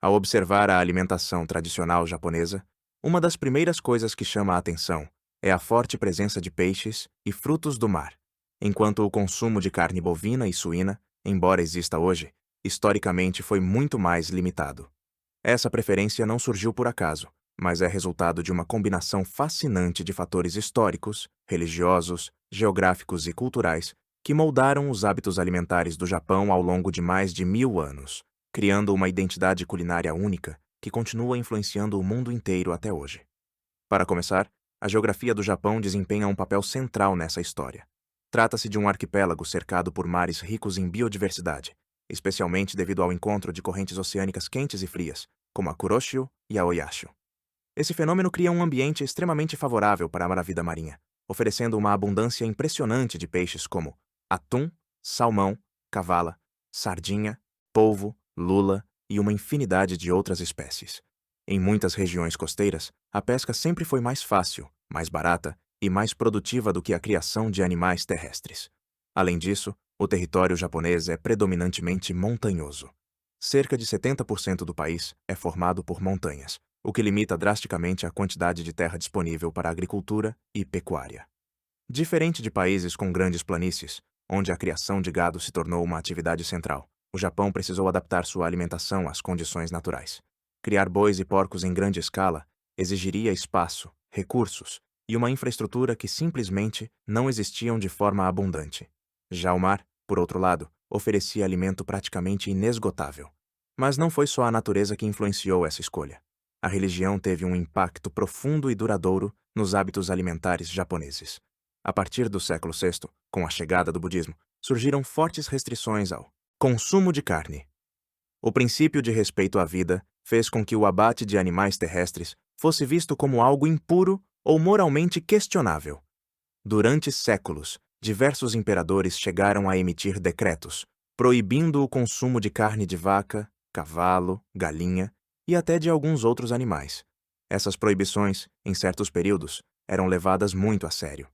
Ao observar a alimentação tradicional japonesa, uma das primeiras coisas que chama a atenção é a forte presença de peixes e frutos do mar, enquanto o consumo de carne bovina e suína, embora exista hoje, historicamente foi muito mais limitado. Essa preferência não surgiu por acaso, mas é resultado de uma combinação fascinante de fatores históricos, religiosos, geográficos e culturais que moldaram os hábitos alimentares do Japão ao longo de mais de 1000 anos, criando uma identidade culinária única que continua influenciando o mundo inteiro até hoje. Para começar, a geografia do Japão desempenha um papel central nessa história. Trata-se de um arquipélago cercado por mares ricos em biodiversidade, especialmente devido ao encontro de correntes oceânicas quentes e frias, como a Kuroshio e a Oyashio. Esse fenômeno cria um ambiente extremamente favorável para a vida marinha, oferecendo uma abundância impressionante de peixes como atum, salmão, cavala, sardinha, polvo, lula e uma infinidade de outras espécies. Em muitas regiões costeiras, a pesca sempre foi mais fácil, mais barata e mais produtiva do que a criação de animais terrestres. Além disso, o território japonês é predominantemente montanhoso. Cerca de 70% do país é formado por montanhas, o que limita drasticamente a quantidade de terra disponível para agricultura e pecuária. Diferente de países com grandes planícies, onde a criação de gado se tornou uma atividade central, o Japão precisou adaptar sua alimentação às condições naturais. Criar bois e porcos em grande escala exigiria espaço, recursos e uma infraestrutura que simplesmente não existiam de forma abundante. Já o mar, por outro lado, oferecia alimento praticamente inesgotável. Mas não foi só a natureza que influenciou essa escolha. A religião teve um impacto profundo e duradouro nos hábitos alimentares japoneses. A partir do século VI, com a chegada do budismo, surgiram fortes restrições ao consumo de carne. O princípio de respeito à vida fez com que o abate de animais terrestres fosse visto como algo impuro ou moralmente questionável. Durante séculos, diversos imperadores chegaram a emitir decretos, proibindo o consumo de carne de vaca, cavalo, galinha e até de alguns outros animais. Essas proibições, em certos períodos, eram levadas muito a sério.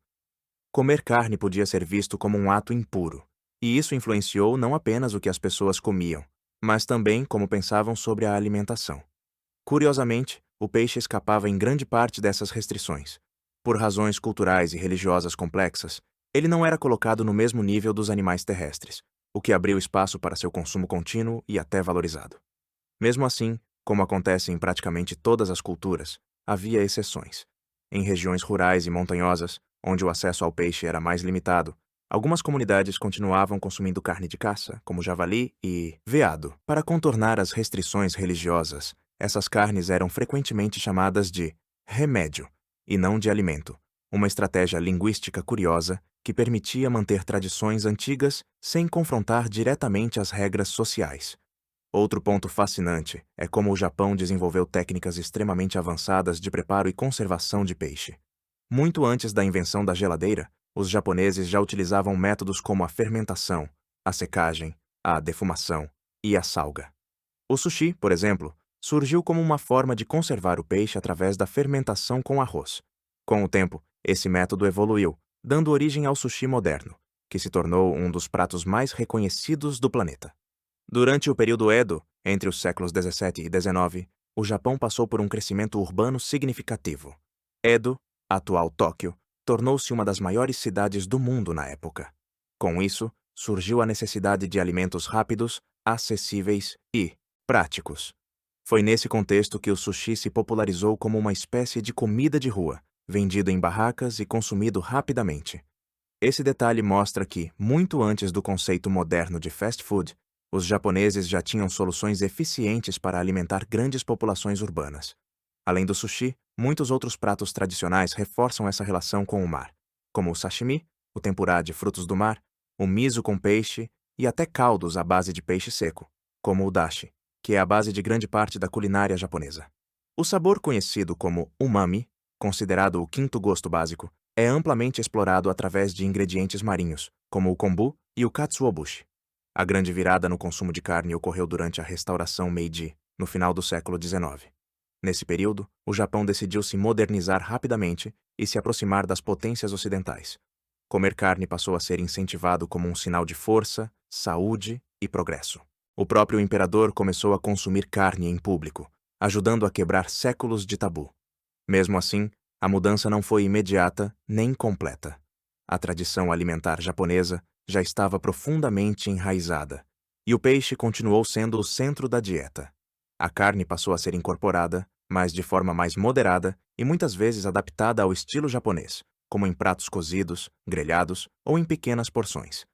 Comer carne podia ser visto como um ato impuro, e isso influenciou não apenas o que as pessoas comiam, mas também como pensavam sobre a alimentação. Curiosamente, o peixe escapava em grande parte dessas restrições. Por razões culturais e religiosas complexas, ele não era colocado no mesmo nível dos animais terrestres, o que abriu espaço para seu consumo contínuo e até valorizado. Mesmo assim, como acontece em praticamente todas as culturas, havia exceções. Em regiões rurais e montanhosas, onde o acesso ao peixe era mais limitado, algumas comunidades continuavam consumindo carne de caça, como javali e veado. Para contornar as restrições religiosas, essas carnes eram frequentemente chamadas de remédio e não de alimento, uma estratégia linguística curiosa que permitia manter tradições antigas sem confrontar diretamente as regras sociais. Outro ponto fascinante é como o Japão desenvolveu técnicas extremamente avançadas de preparo e conservação de peixe. Muito antes da invenção da geladeira, os japoneses já utilizavam métodos como a fermentação, a secagem, a defumação e a salga. O sushi, por exemplo, surgiu como uma forma de conservar o peixe através da fermentação com arroz. Com o tempo, esse método evoluiu, dando origem ao sushi moderno, que se tornou um dos pratos mais reconhecidos do planeta. Durante o período Edo, entre os séculos XVII e XIX, o Japão passou por um crescimento urbano significativo. Edo, atual Tóquio, tornou-se uma das maiores cidades do mundo na época. Com isso, surgiu a necessidade de alimentos rápidos, acessíveis e práticos. Foi nesse contexto que o sushi se popularizou como uma espécie de comida de rua, vendido em barracas e consumido rapidamente. Esse detalhe mostra que, muito antes do conceito moderno de fast food, os japoneses já tinham soluções eficientes para alimentar grandes populações urbanas. Além do sushi, muitos outros pratos tradicionais reforçam essa relação com o mar, como o sashimi, o tempurá de frutos do mar, o miso com peixe e até caldos à base de peixe seco, como o dashi, que é a base de grande parte da culinária japonesa. O sabor conhecido como umami, considerado o quinto gosto básico, é amplamente explorado através de ingredientes marinhos, como o kombu e o katsuobushi. A grande virada no consumo de carne ocorreu durante a restauração Meiji, no final do século XIX. Nesse período, o Japão decidiu se modernizar rapidamente e se aproximar das potências ocidentais. Comer carne passou a ser incentivado como um sinal de força, saúde e progresso. O próprio imperador começou a consumir carne em público, ajudando a quebrar séculos de tabu. Mesmo assim, a mudança não foi imediata nem completa. A tradição alimentar japonesa já estava profundamente enraizada, e o peixe continuou sendo o centro da dieta. A carne passou a ser incorporada, mas de forma mais moderada e muitas vezes adaptada ao estilo japonês, como em pratos cozidos, grelhados ou em pequenas porções.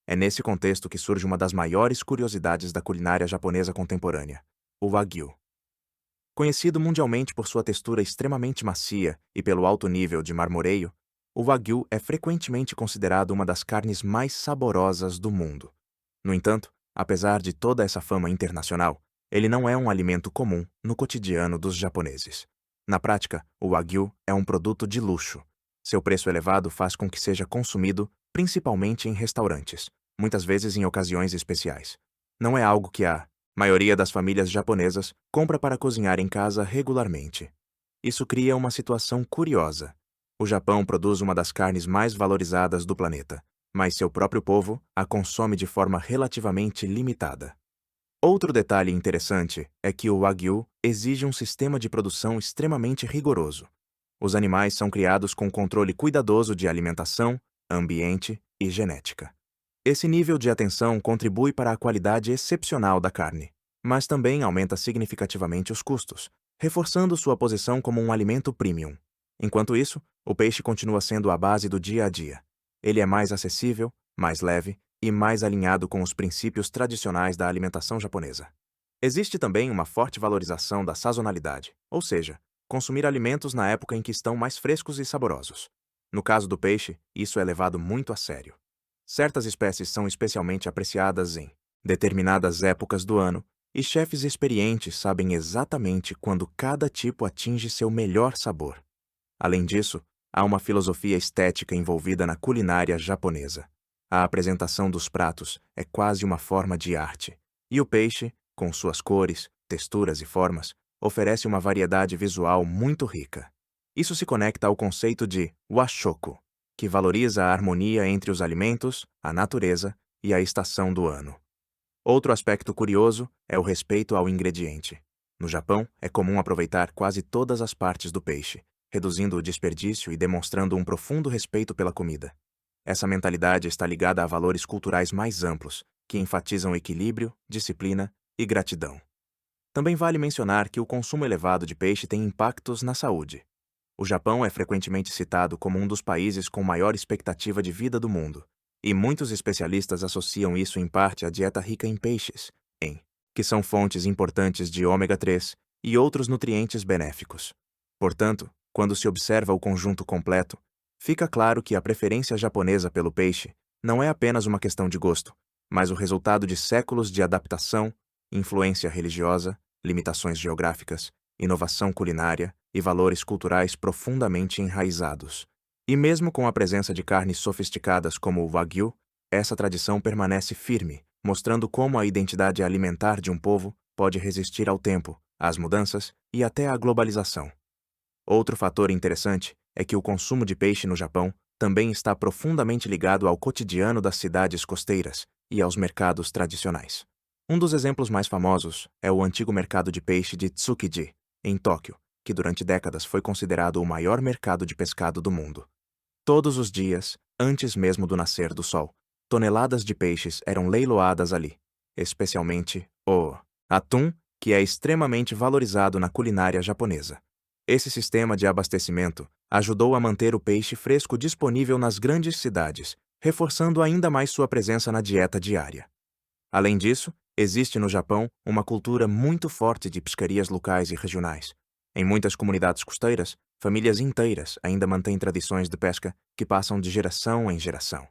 É nesse contexto que surge uma das maiores curiosidades da culinária japonesa contemporânea, o Wagyu. Conhecido mundialmente por sua textura extremamente macia e pelo alto nível de marmoreio, o Wagyu é frequentemente considerado uma das carnes mais saborosas do mundo. No entanto, apesar de toda essa fama internacional, ele não é um alimento comum no cotidiano dos japoneses. Na prática, o Wagyu é um produto de luxo. Seu preço elevado faz com que seja consumido principalmente em restaurantes, muitas vezes em ocasiões especiais. Não é algo que a maioria das famílias japonesas compra para cozinhar em casa regularmente. Isso cria uma situação curiosa. O Japão produz uma das carnes mais valorizadas do planeta, mas seu próprio povo a consome de forma relativamente limitada. Outro detalhe interessante é que o Wagyu exige um sistema de produção extremamente rigoroso. Os animais são criados com controle cuidadoso de alimentação, ambiente e genética. Esse nível de atenção contribui para a qualidade excepcional da carne, mas também aumenta significativamente os custos, reforçando sua posição como um alimento premium. Enquanto isso, o peixe continua sendo a base do dia a dia. Ele é mais acessível, mais leve e mais alinhado com os princípios tradicionais da alimentação japonesa. Existe também uma forte valorização da sazonalidade, ou seja, consumir alimentos na época em que estão mais frescos e saborosos. No caso do peixe, isso é levado muito a sério. Certas espécies são especialmente apreciadas em determinadas épocas do ano, e chefes experientes sabem exatamente quando cada tipo atinge seu melhor sabor. Além disso, há uma filosofia estética envolvida na culinária japonesa. A apresentação dos pratos é quase uma forma de arte, e o peixe, com suas cores, texturas e formas, oferece uma variedade visual muito rica. Isso se conecta ao conceito de washoku, que valoriza a harmonia entre os alimentos, a natureza e a estação do ano. Outro aspecto curioso é o respeito ao ingrediente. No Japão, é comum aproveitar quase todas as partes do peixe, reduzindo o desperdício e demonstrando um profundo respeito pela comida. Essa mentalidade está ligada a valores culturais mais amplos, que enfatizam equilíbrio, disciplina e gratidão. Também vale mencionar que o consumo elevado de peixe tem impactos na saúde. O Japão é frequentemente citado como um dos países com maior expectativa de vida do mundo, e muitos especialistas associam isso em parte à dieta rica em peixes, que são fontes importantes de ômega 3 e outros nutrientes benéficos. Portanto, quando se observa o conjunto completo, fica claro que a preferência japonesa pelo peixe não é apenas uma questão de gosto, mas o resultado de séculos de adaptação, influência religiosa, limitações geográficas, inovação culinária e valores culturais profundamente enraizados. E mesmo com a presença de carnes sofisticadas como o Wagyu, essa tradição permanece firme, mostrando como a identidade alimentar de um povo pode resistir ao tempo, às mudanças e até à globalização. Outro fator interessante é que o consumo de peixe no Japão também está profundamente ligado ao cotidiano das cidades costeiras e aos mercados tradicionais. Um dos exemplos mais famosos é o antigo mercado de peixe de Tsukiji, em Tóquio, que durante décadas foi considerado o maior mercado de pescado do mundo. Todos os dias, antes mesmo do nascer do sol, toneladas de peixes eram leiloadas ali, especialmente o atum, que é extremamente valorizado na culinária japonesa. Esse sistema de abastecimento ajudou a manter o peixe fresco disponível nas grandes cidades, reforçando ainda mais sua presença na dieta diária. Além disso, existe no Japão uma cultura muito forte de pescarias locais e regionais. Em muitas comunidades costeiras, famílias inteiras ainda mantêm tradições de pesca que passam de geração em geração.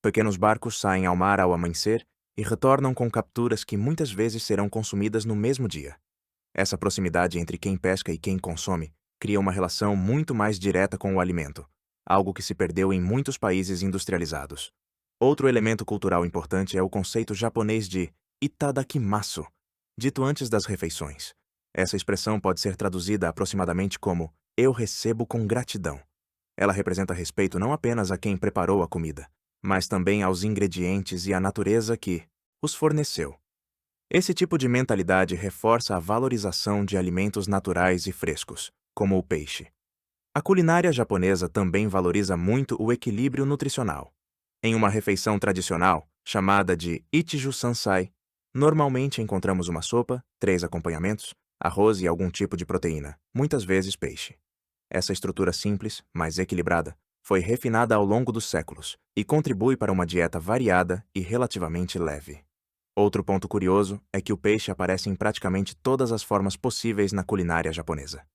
Pequenos barcos saem ao mar ao amanhecer e retornam com capturas que muitas vezes serão consumidas no mesmo dia. Essa proximidade entre quem pesca e quem consome cria uma relação muito mais direta com o alimento, algo que se perdeu em muitos países industrializados. Outro elemento cultural importante é o conceito japonês de itadakimasu, dito antes das refeições. Essa expressão pode ser traduzida aproximadamente como "eu recebo com gratidão". Ela representa respeito não apenas a quem preparou a comida, mas também aos ingredientes e à natureza que os forneceu. Esse tipo de mentalidade reforça a valorização de alimentos naturais e frescos, como o peixe. A culinária japonesa também valoriza muito o equilíbrio nutricional. Em uma refeição tradicional, chamada de Ichiju Sansai, normalmente encontramos uma sopa, 3 acompanhamentos, arroz e algum tipo de proteína, muitas vezes peixe. Essa estrutura simples, mas equilibrada, foi refinada ao longo dos séculos e contribui para uma dieta variada e relativamente leve. Outro ponto curioso é que o peixe aparece em praticamente todas as formas possíveis na culinária japonesa.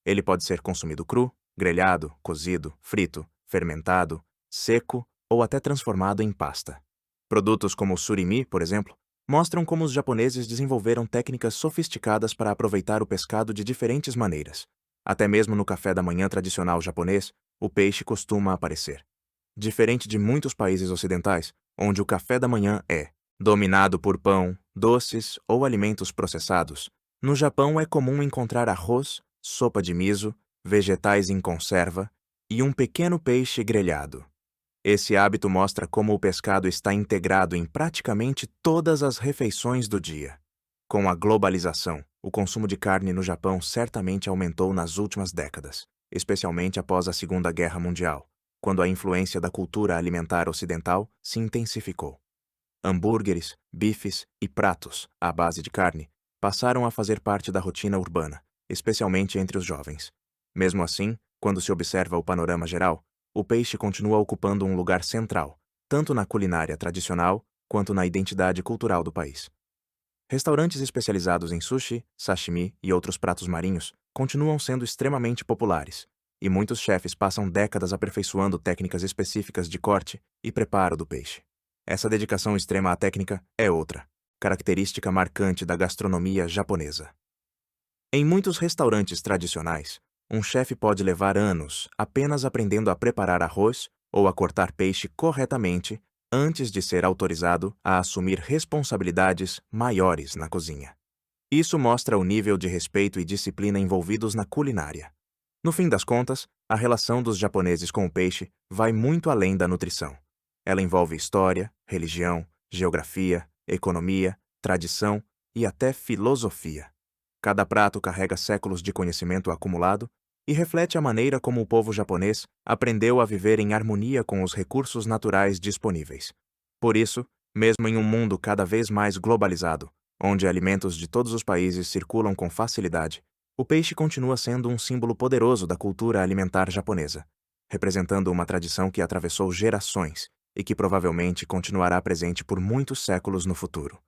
Ele pode ser consumido cru, grelhado, cozido, frito, fermentado, seco ou até transformado em pasta. Produtos como o surimi, por exemplo, mostram como os japoneses desenvolveram técnicas sofisticadas para aproveitar o pescado de diferentes maneiras. Até mesmo no café da manhã tradicional japonês, o peixe costuma aparecer. Diferente de muitos países ocidentais, onde o café da manhã é dominado por pão, doces ou alimentos processados, no Japão é comum encontrar arroz, sopa de miso, vegetais em conserva e um pequeno peixe grelhado. Esse hábito mostra como o pescado está integrado em praticamente todas as refeições do dia. Com a globalização, o consumo de carne no Japão certamente aumentou nas últimas décadas, especialmente após a Segunda Guerra Mundial, quando a influência da cultura alimentar ocidental se intensificou. Hambúrgueres, bifes e pratos, à base de carne, passaram a fazer parte da rotina urbana, especialmente entre os jovens. Mesmo assim, quando se observa o panorama geral, o peixe continua ocupando um lugar central, tanto na culinária tradicional quanto na identidade cultural do país. Restaurantes especializados em sushi, sashimi e outros pratos marinhos continuam sendo extremamente populares, e muitos chefes passam décadas aperfeiçoando técnicas específicas de corte e preparo do peixe. Essa dedicação extrema à técnica é outra característica marcante da gastronomia japonesa. Em muitos restaurantes tradicionais, um chefe pode levar anos apenas aprendendo a preparar arroz ou a cortar peixe corretamente antes de ser autorizado a assumir responsabilidades maiores na cozinha. Isso mostra o nível de respeito e disciplina envolvidos na culinária. No fim das contas, a relação dos japoneses com o peixe vai muito além da nutrição. Ela envolve história, religião, geografia, economia, tradição e até filosofia. Cada prato carrega séculos de conhecimento acumulado e reflete a maneira como o povo japonês aprendeu a viver em harmonia com os recursos naturais disponíveis. Por isso, mesmo em um mundo cada vez mais globalizado, onde alimentos de todos os países circulam com facilidade, o peixe continua sendo um símbolo poderoso da cultura alimentar japonesa, representando uma tradição que atravessou gerações e que provavelmente continuará presente por muitos séculos no futuro.